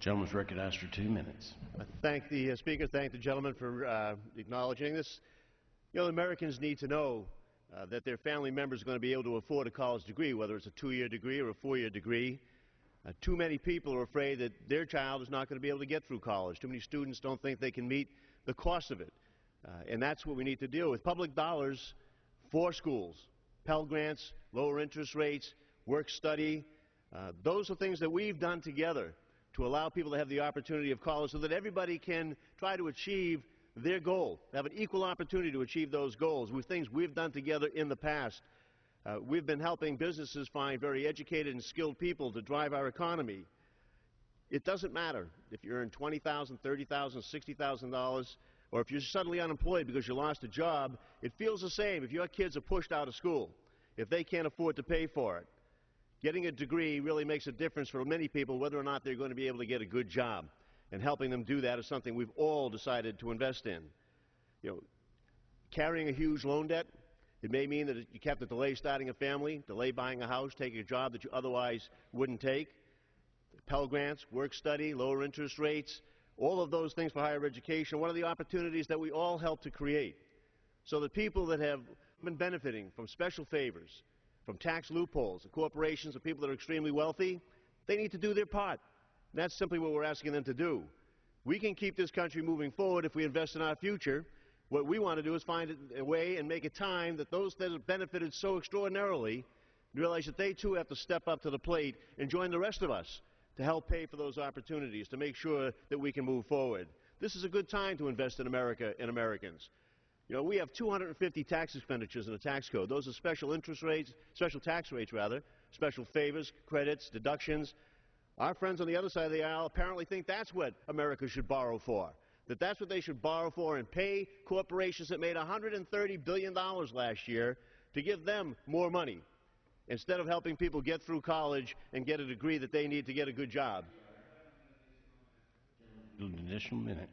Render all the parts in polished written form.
Gentleman's recognized for 2 minutes. I thank the Speaker, thank the gentleman for acknowledging this. You know, Americans need to know that their family members are going to be able to afford a college degree, whether it's a 2-year degree or a 4-year degree. Too many people are afraid that their child is not going to be able to get through college. Too many students don't think they can meet the cost of it. And that's what we need to deal with. Public dollars for schools, Pell Grants, lower interest rates, work-study. Those are things that we've done together to allow people to have the opportunity of college so that everybody can try to achieve their goal, have an equal opportunity to achieve those goals with things we've done together in the past. We've been helping businesses find very educated and skilled people to drive our economy. It doesn't matter if you earn $20,000, $30,000, $60,000, or if you're suddenly unemployed because you lost a job. It feels the same if your kids are pushed out of school, if they can't afford to pay for it. Getting a degree really makes a difference for many people, whether or not they're going to be able to get a good job. And helping them do that is something we've all decided to invest in. You know, carrying a huge loan debt, it may mean that you have to delay starting a family, delay buying a house, taking a job that you otherwise wouldn't take. Pell Grants, work study, lower interest rates, all of those things for higher education. One of the opportunities that we all help to create so that people that have been benefiting from special favors, from tax loopholes, the corporations, the people that are extremely wealthy, they need to do their part. And that's simply what we're asking them to do. We can keep this country moving forward if we invest in our future. What we want to do is find a way and make a time that those that have benefited so extraordinarily realize that they too have to step up to the plate and join the rest of us to help pay for those opportunities, to make sure that we can move forward. This is a good time to invest in America and Americans. You know, we have 250 tax expenditures in the tax code. Those are special interest rates, special tax rates rather, special favors, credits, deductions. Our friends on the other side of the aisle apparently think that's what America should borrow for, that that's what they should borrow for and pay corporations that made $130 billion last year to give them more money instead of helping people get through college and get a degree that they need to get a good job. An additional minute.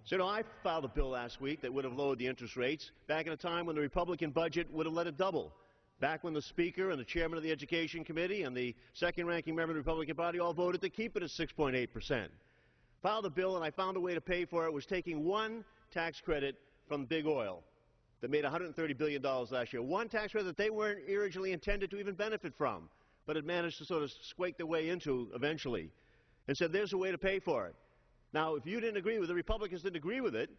So, you know, I filed a bill last week that would have lowered the interest rates back in a time when the Republican budget would have let it double. Back when the Speaker and the Chairman of the Education Committee and the second-ranking member of the Republican Party all voted to keep it at 6.8%. Filed a bill, and I found a way to pay for it. Was taking one tax credit from Big Oil that made $130 billion last year. One tax credit that they weren't originally intended to even benefit from, but had managed to sort of squeak their way into eventually, and said there's a way to pay for it. Now, if you didn't agree with it, the Republicans didn't agree with it,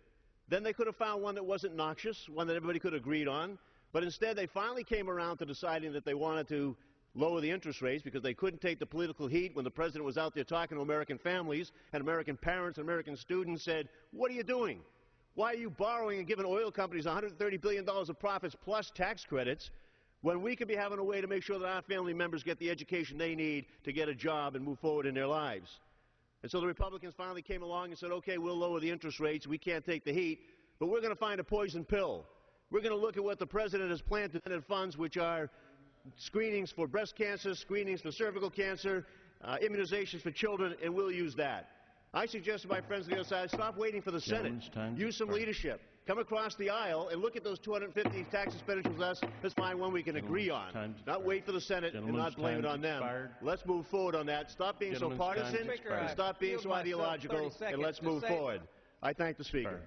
then they could have found one that wasn't noxious, one that everybody could have agreed on. But instead, they finally came around to deciding that they wanted to lower the interest rates because they couldn't take the political heat when the president was out there talking to American families and American parents and American students said, what are you doing? Why are you borrowing and giving oil companies $130 billion of profits plus tax credits when we could be having a way to make sure that our family members get the education they need to get a job and move forward in their lives? And so the Republicans finally came along and said, okay, we'll lower the interest rates. We can't take the heat, but we're going to find a poison pill. We're going to look at what the president has planned to spend funds, which are screenings for breast cancer, screenings for cervical cancer, immunizations for children, and we'll use that. I suggest to my friends on the other side, stop waiting for the Senate. Use some leadership. Come across the aisle and look at those 250 tax expenditures with us. Let's find one we can agree on. Not wait for the Senate and not blame it on them. Let's move forward on that. Stop being so partisan and stop being so ideological, and let's move forward. I thank the Speaker.